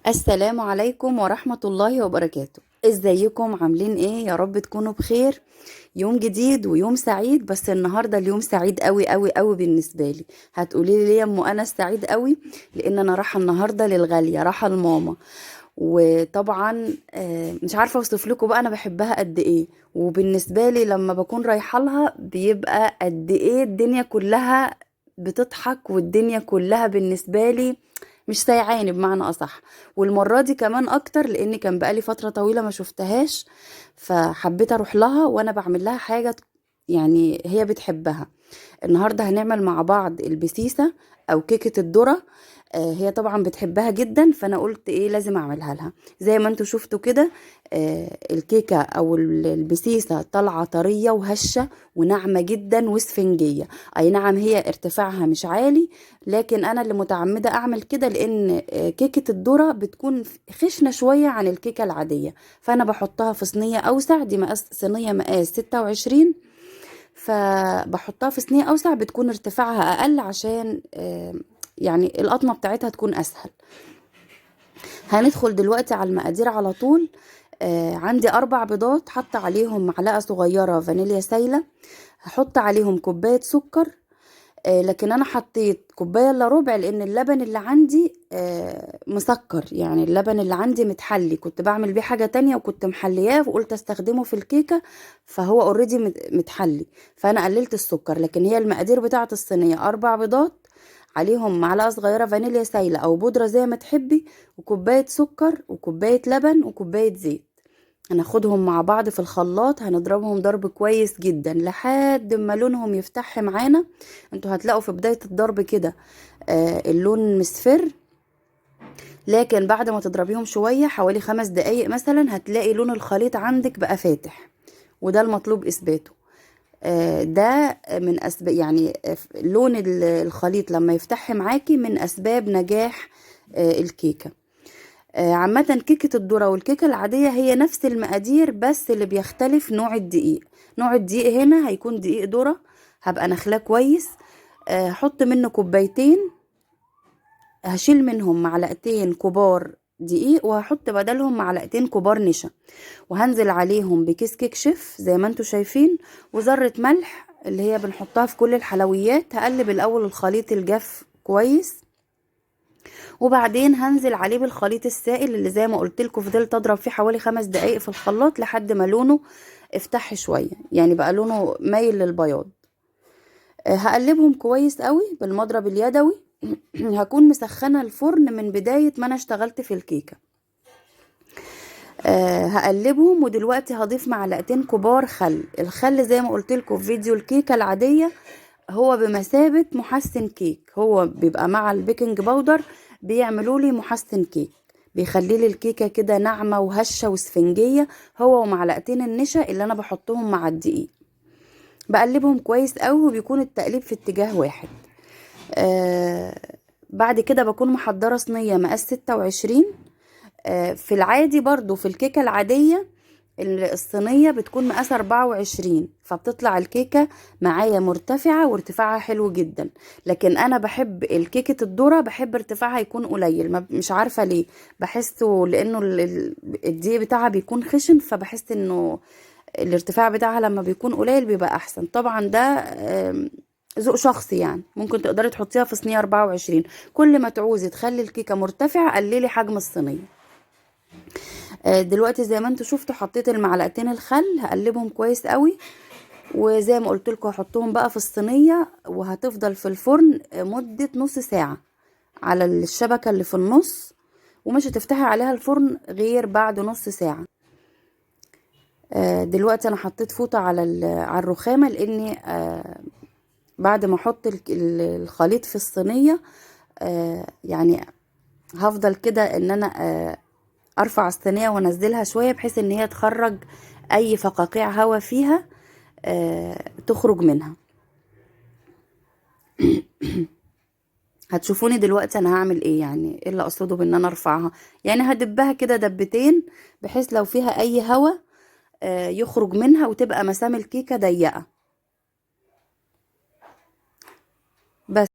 السلام عليكم ورحمة الله وبركاته. ازيكم عاملين ايه؟ يا رب تكونوا بخير. يوم جديد ويوم سعيد، بس النهاردة اليوم سعيد قوي قوي قوي بالنسبة لي. هتقولي لي ليه يا ام انس سعيد قوي؟ لان انا رايحة النهاردة للغالية، رايحة لماما. وطبعا مش عارفة اوصف لكم بقى انا بحبها قد ايه. وبالنسبة لي لما بكون رايحة لها بيبقى قد ايه الدنيا كلها بتضحك، والدنيا كلها بالنسبة لي مش سايعاني بمعنى اصح. والمرة دي كمان اكتر لان كان بقالي فترة طويلة ما شفتهاش، فحبيت اروح لها وانا بعمل لها حاجة يعني هي بتحبها. النهاردة هنعمل مع بعض البسيسة او كيكة الذرة. هي طبعا بتحبها جدا، فانا قلت ايه لازم اعملها لها. زي ما انتوا شفتوا كده، الكيكة او البسيسة طالعة طرية وهشة وناعمة جدا وسفنجية. اي نعم هي ارتفاعها مش عالي، لكن انا اللي متعمدة اعمل كده لان كيكة الذرة بتكون خشنة شوية عن الكيكة العادية. فانا بحطها في صينية اوسع، دي مقاس صينية مقاس 26. فبحطها في صينية اوسع بتكون ارتفاعها اقل عشان يعني القطمة بتاعتها تكون اسهل. هندخل دلوقتي على المقادير على طول. عندي 4 بيضات، حط عليهم معلقة صغيرة فانيليا سايلة. هحط عليهم كوباية سكر. لكن انا حطيت كوبايه الا ربع لان اللبن اللي عندي مسكر، يعني اللبن اللي عندي متحلي، كنت بعمل بيه حاجه تانية وكنت محلياه وقلت استخدمه في الكيكه، فهو اوريدي متحلي. فانا قللت السكر، لكن هي المقادير بتاعه الصينيه 4 بيضات، عليهم معلقه صغيره فانيليا سايله او بودره زي ما تحبي، وكوبايه سكر وكوبايه لبن وكوبايه زيت. هناخدهم مع بعض في الخلاط، هنضربهم ضرب كويس جدا لحد ما لونهم يفتح معانا. انتوا هتلاقوا في بداية الضرب كده اللون مصفر، لكن بعد ما تضربيهم شوية حوالي 5 دقايق مثلا هتلاقي لون الخليط عندك بقى فاتح، وده المطلوب اثباته. ده من اسباب يعني لون الخليط لما يفتح معاكي من اسباب نجاح الكيكة. عامة كيكة الذرة والكيكة العادية هي نفس المقادير، بس اللي بيختلف نوع الدقيق. نوع الدقيق هنا هيكون دقيق ذرة، هبقى نخلاه كويس. هحط منه كوبايتين، هشيل منهم معلقتين كبار دقيق وهحط بدلهم معلقتين كبار نشا، وهنزل عليهم بكيس كيك شيف زي ما انتوا شايفين، وذرة ملح اللي هي بنحطها في كل الحلويات. هقلب الاول الخليط الجاف كويس، وبعدين هنزل عليه بالخليط السائل اللي زي ما قلت لكم فضلت اضرب فيه حوالي 5 دقايق في الخلاط لحد ما لونه افتح شويه، يعني بقى لونه مايل للبياض. هقلبهم كويس قوي بالمضرب اليدوي. هكون مسخنه الفرن من بدايه ما انا اشتغلت في الكيكه. هقلبهم، ودلوقتي هضيف معلقتين كبار خل. الخل زي ما قلت لكم في فيديو الكيكه العاديه هو بمثابة محسن كيك، هو بيبقى مع البيكنج باودر بيعملوا لي محسن كيك، بيخلي لي الكيكة كده ناعمة وهشة وسفنجية، هو ومعلقتين النشا اللي انا بحطهم مع الدقيق. بقلبهم كويس قوي وبيكون التقليب في اتجاه واحد. بعد كده بكون محضرة صينية مقاس 26. في العادي برضو في الكيكة العادية الصينية بتكون مقاس 24، فبتطلع الكيكة معايا مرتفعة وارتفاعها حلو جدا. لكن انا بحب الكيكة الذرة بحب ارتفاعها يكون قليل، مش عارفة ليه. بحسه لانه الدقيق بتاعها بيكون خشن، فبحس انه الارتفاع بتاعها لما بيكون قليل بيبقى احسن. طبعا ده ذوق شخصي، يعني ممكن تقدري تحطيها في صينية 24. كل ما تعوزي تخلي الكيكة مرتفعة قللي حجم الصينية. دلوقتي زي ما انتوا شفتوا حطيت المعلقتين الخل، هقلبهم كويس قوي. وزي ما قلت لكم هحطهم بقى في الصينية، وهتفضل في الفرن مدة نص ساعة على الشبكة اللي في النص، ومش هتفتحي عليها الفرن غير بعد نص ساعة. دلوقتي انا حطيت فوطة على الرخامة، لاني بعد ما احط الخليط في الصينية يعني هفضل كده ان انا ارفع الصينية وانزلها شوية بحيث ان هي تخرج اي فقاقيع هوا فيها تخرج منها. هتشوفوني دلوقتي انا هعمل ايه، يعني ايه اللي اقصده بان انا ارفعها. يعني هدبها كده دبتين بحيث لو فيها اي هوا يخرج منها وتبقى مسام الكيكة ضيقة بس.